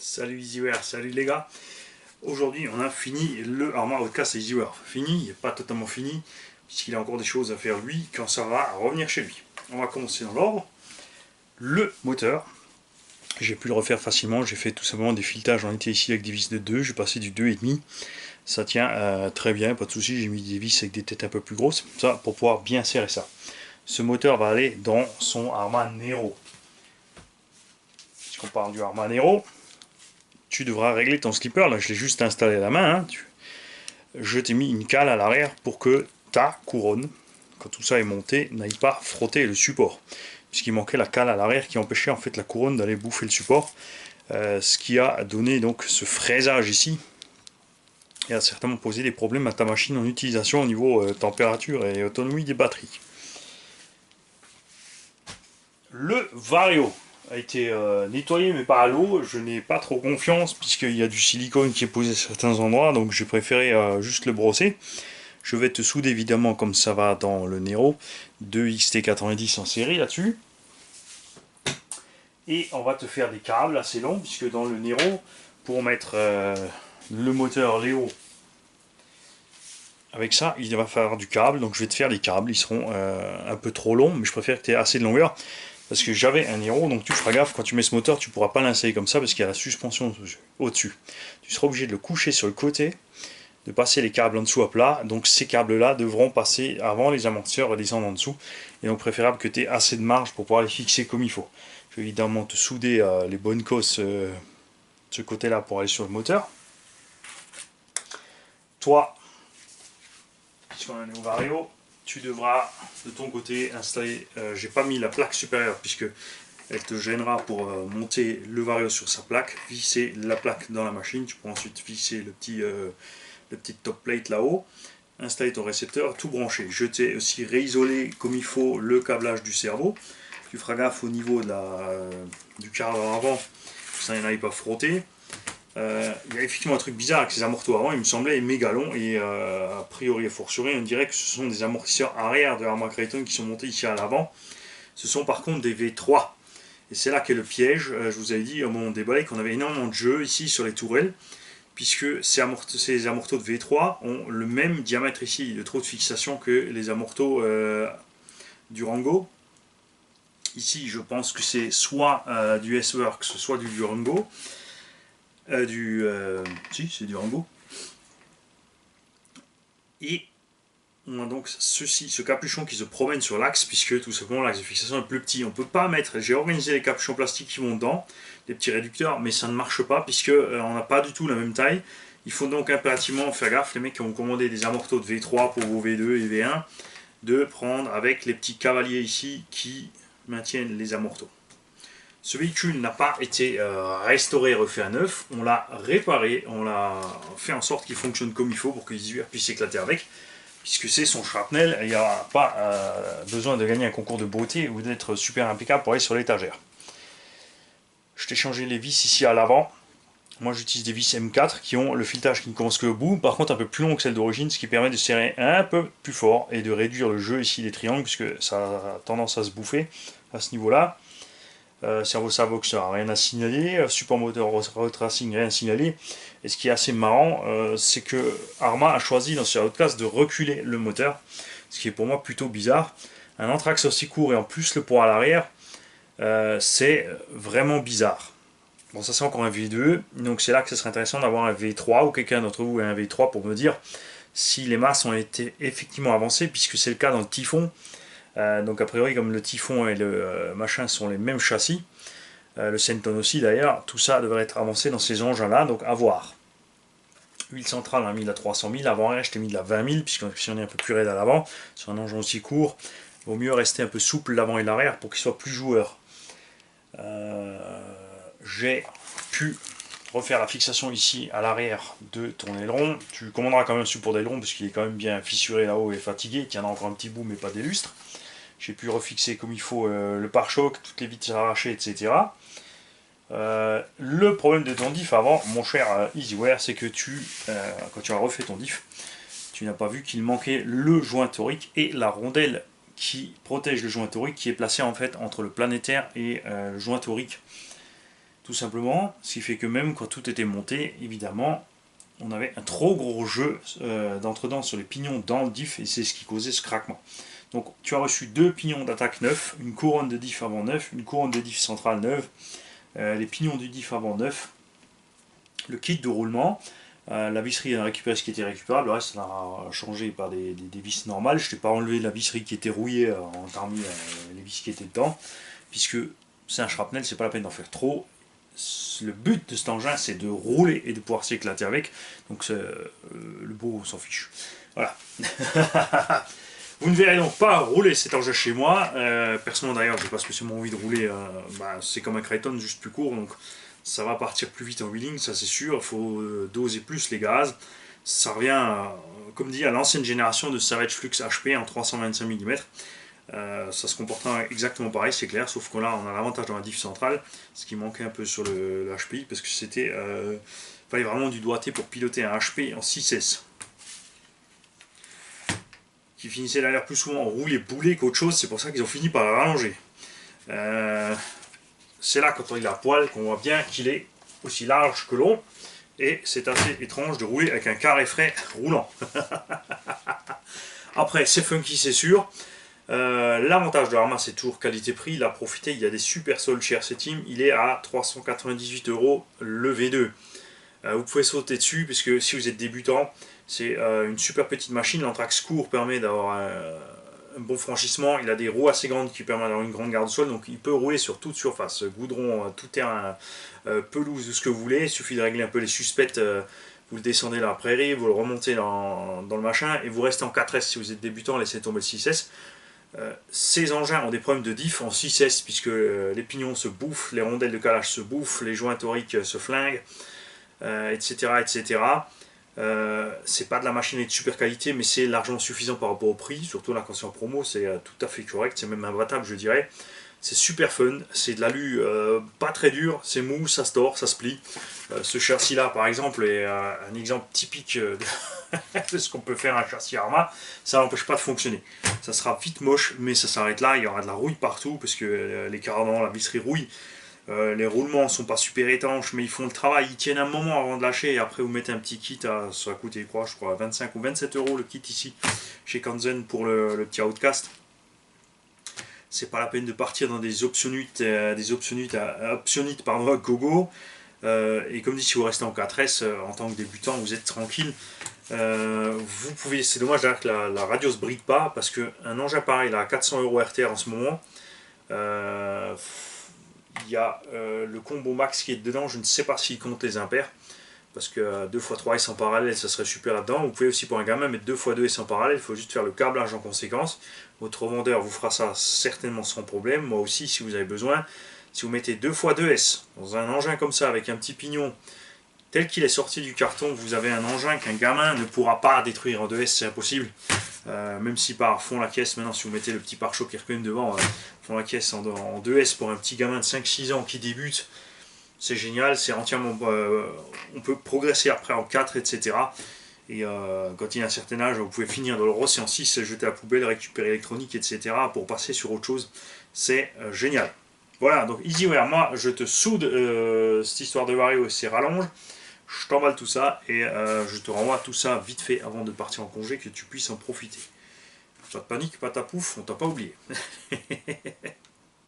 Salut EasyWear, salut les gars. Aujourd'hui on a fini le Arma Outcast EasyWear. Fini, pas totalement fini, puisqu'il a encore des choses à faire lui quand ça va revenir chez lui. On va commencer dans l'ordre. Le moteur, j'ai pu le refaire facilement, j'ai fait tout simplement des filetages. On était ici avec des vis de 2, j'ai passé du 2,5. Ça tient très bien, pas de souci. J'ai mis des vis avec des têtes un peu plus grosses, ça pour pouvoir bien serrer ça. Ce moteur va aller dans son Arma Nero. Puisqu'on parle du Arma Nero, tu devras régler ton slipper. Là je l'ai juste installé à la main, hein. Je t'ai mis une cale à l'arrière pour que ta couronne, quand tout ça est monté, n'aille pas frotter le support, puisqu'il manquait la cale à l'arrière qui empêchait en fait la couronne d'aller bouffer le support, ce qui a donné donc ce fraisage ici et a certainement posé des problèmes à ta machine en utilisation au niveau température et autonomie des batteries. Le Vario a été nettoyé mais pas à l'eau. Je n'ai pas trop confiance puisqu'il y a du silicone qui est posé à certains endroits, donc j'ai préféré juste le brosser. Je vais te souder évidemment comme ça va dans le Nero 2 XT90 en série là-dessus. Et on va te faire des câbles assez longs puisque dans le Nero, pour mettre le moteur Léo avec ça, il va falloir du câble. Donc je vais te faire des câbles, ils seront un peu trop longs, mais je préfère que tu aies assez de longueur. Parce que j'avais un Nero, donc tu feras gaffe, quand tu mets ce moteur, tu ne pourras pas l'installer comme ça parce qu'il y a la suspension au-dessus. Tu seras obligé de le coucher sur le côté, de passer les câbles en dessous à plat. Donc ces câbles-là devront passer avant les amortisseurs et descendre en dessous. Et donc préférable que tu aies assez de marge pour pouvoir les fixer comme il faut. Je vais évidemment te souder les bonnes cosses de ce côté-là pour aller sur le moteur. Toi, puisqu'on est au Vario, tu devras de ton côté installer, j'ai pas mis la plaque supérieure puisque elle te gênera pour monter le Vario sur sa plaque, visser la plaque dans la machine. Tu pourras ensuite visser le petit top plate là-haut, installer ton récepteur, tout brancher. Je t'ai aussi réisolé comme il faut le câblage du cerveau. Tu feras gaffe au niveau de du cadre avant, que ça n'aille pas frotter. Il y a effectivement un truc bizarre avec ces amortisseurs avant, il me semblait méga long et a priori et fortiori on dirait que ce sont des amortisseurs arrière de Arma Kraton qui sont montés ici à l'avant. Ce sont par contre des V3 et c'est là qu'est le piège. Je vous avais dit au moment des balais qu'on avait énormément de jeux ici sur les tourelles, puisque ces amortos de V3 ont le même diamètre ici de trou de fixation que les amortos du Durango. Ici je pense que c'est soit du S-Works, soit du Durango. Si, c'est du Durango. Et on a donc ce capuchon qui se promène sur l'axe, puisque tout simplement l'axe de fixation est plus petit. On ne peut pas mettre, j'ai organisé les capuchons plastiques qui vont dedans, des petits réducteurs, mais ça ne marche pas, puisque on n'a pas du tout la même taille. Il faut donc impérativement faire gaffe, les mecs qui ont commandé des amortos de V3 pour vos V2 et V1, de prendre avec les petits cavaliers ici qui maintiennent les amortos. Ce véhicule n'a pas été restauré, refait à neuf, on l'a réparé, on l'a fait en sorte qu'il fonctionne comme il faut pour que EasyWear puisse s'éclater avec, puisque c'est son shrapnel, il n'y a pas besoin de gagner un concours de beauté ou d'être super impeccable pour aller sur l'étagère. Je t'ai changé les vis ici à l'avant. Moi j'utilise des vis M4 qui ont le filetage qui ne commence que au bout, par contre un peu plus long que celle d'origine, ce qui permet de serrer un peu plus fort et de réduire le jeu ici des triangles, puisque ça a tendance à se bouffer à ce niveau-là. Servo Starboxer, rien à signaler. Support moteur road racing, rien à signaler. Et ce qui est assez marrant, c'est que Arma a choisi dans ce Outcast de reculer le moteur, ce qui est pour moi plutôt bizarre. Un entraxe aussi court et en plus le poids à l'arrière, c'est vraiment bizarre. Bon, ça c'est encore un V2, donc c'est là que ce serait intéressant d'avoir un V3 ou quelqu'un d'entre vous a un V3 pour me dire si les masses ont été effectivement avancées, puisque c'est le cas dans le Typhon. Donc a priori comme le Typhon et le machin sont les mêmes châssis, le Senton aussi d'ailleurs, tout ça devrait être avancé dans ces engins là, donc à voir. Huile centrale on a mis de la 300 000, avant-air je t'ai mis de la 20 000, puisque si on est un peu plus raide à l'avant, sur un engin aussi court, il vaut mieux rester un peu souple l'avant et l'arrière pour qu'il soit plus joueur. J'ai pu refaire la fixation ici à l'arrière de ton aileron. Tu commanderas quand même un support d'aileron parce qu'il est quand même bien fissuré là-haut et fatigué, il tiendra encore un petit bout mais pas des lustres. J'ai pu refixer comme il faut le pare-choc, toutes les vitres arrachées, etc. Le problème de ton diff avant, mon cher EasyWear, c'est que quand tu as refait ton diff, tu n'as pas vu qu'il manquait le joint torique et la rondelle qui protège le joint torique qui est placé en fait entre le planétaire et le joint torique. tout simplement, ce qui fait que même quand tout était monté, évidemment, on avait un trop gros jeu d'entredent sur les pignons dans le diff, et c'est ce qui causait ce craquement. Donc tu as reçu 2 pignons d'attaque neufs, une couronne de diff avant neuf, une couronne de diff centrale neuve, les pignons du diff avant neuf, le kit de roulement, la visserie a récupéré ce qui était récupérable, le reste on a changé par des vis normales. Je n'ai pas enlevé la visserie qui était rouillée en remis les vis qui étaient dedans, puisque c'est un shrapnel, c'est pas la peine d'en faire trop. Le but de cet engin, c'est de rouler et de pouvoir s'éclater avec. Donc le beau, on s'en fiche. Voilà. Vous ne verrez donc pas rouler cet engin chez moi. Personnellement d'ailleurs, je n'ai pas spécialement envie de rouler. C'est comme un Creighton, juste plus court. Donc ça va partir plus vite en wheeling, ça c'est sûr. Il faut doser plus les gaz. Ça revient, comme dit, à l'ancienne génération de Savage Flux HP en 325 mm. Ça se comportera exactement pareil, c'est clair, sauf que là on a l'avantage dans la diff centrale, ce qui manquait un peu sur le HPI, parce que c'était fallait vraiment du doigté pour piloter un HP en 6S qui finissait d'ailleurs plus souvent en roulé boulé qu'autre chose. C'est pour ça qu'ils ont fini par le rallonger. C'est là, quand il a poil, qu'on voit bien qu'il est aussi large que long, et c'est assez étrange de rouler avec un carré frais roulant. Après, c'est funky, c'est sûr. L'avantage de l'Arma, c'est toujours qualité-prix. Il a profité, il y a des super soldes chez RC Team. Il est à 398 € le V2. Vous pouvez sauter dessus, puisque si vous êtes débutant, c'est une super petite machine. L'Anthrax court permet d'avoir un bon franchissement. Il a des roues assez grandes qui permettent d'avoir une grande garde au sol, donc il peut rouler sur toute surface, goudron, tout terrain, pelouse, ce que vous voulez. Il suffit de régler un peu les suspects. Vous le descendez dans la prairie, vous le remontez dans le machin, et vous restez en 4S. Si vous êtes débutant, laissez tomber le 6S. Ces engins ont des problèmes de diff en 6S, puisque les pignons se bouffent, les rondelles de calage se bouffent, les joints toriques se flinguent, etc. etc. C'est pas de la machine de super qualité, mais c'est largement suffisant par rapport au prix. Surtout là, quand c'est en promo, c'est tout à fait correct, c'est même imbattable, je dirais. C'est super fun, c'est de l'alu pas très dur, c'est mou, ça se tord, ça se plie. Ce châssis là par exemple est un exemple typique de ce qu'on peut faire à un châssis Arma. Ça n'empêche pas de fonctionner. Ça sera vite moche, mais ça s'arrête là. Il y aura de la rouille partout, parce que les cardans, la visserie rouille. Les roulements sont pas super étanches, mais ils font le travail. Ils tiennent un moment avant de lâcher, et après vous mettez un petit kit, ça a coûté quoi, je crois 25 ou 27 € le kit ici, chez Kanzen pour le petit Outcast. C'est pas la peine de partir dans des optionites pardon, gogo. Et comme dit, si vous restez en 4S en tant que débutant, vous êtes tranquille. Vous pouvez, c'est dommage d'ailleurs que la radio se bride pas, parce qu'un engin pareil, là, à 400 € RTR en ce moment, il y a le combo max qui est dedans. Je ne sais pas s'il compte les impairs, parce que 2x3S en parallèle, ça serait super là-dedans. Vous pouvez aussi pour un gamin mettre 2x2S en parallèle, il faut juste faire le câblage en conséquence. Votre vendeur vous fera ça certainement sans problème. Moi aussi, si vous avez besoin, si vous mettez 2x2S dans un engin comme ça, avec un petit pignon tel qu'il est sorti du carton, vous avez un engin qu'un gamin ne pourra pas détruire en 2S, c'est impossible. Même si par fond la caisse, maintenant si vous mettez le petit pare-choc qui est quand même devant, fond la caisse en 2S pour un petit gamin de 5-6 ans qui débute, c'est génial, c'est entièrement, on peut progresser après en 4, etc. Et quand il a un certain âge, vous pouvez finir dans le Rossi en 6, jeter à la poubelle, récupérer l'électronique, etc. pour passer sur autre chose. C'est génial. Voilà, donc EasyWare, moi je te soude cette histoire de vario et ses rallonges. Je t'emballe tout ça et je te renvoie tout ça vite fait avant de partir en congé, que tu puisses en profiter. Pas de panique, pas ta pouf, on t'a pas oublié.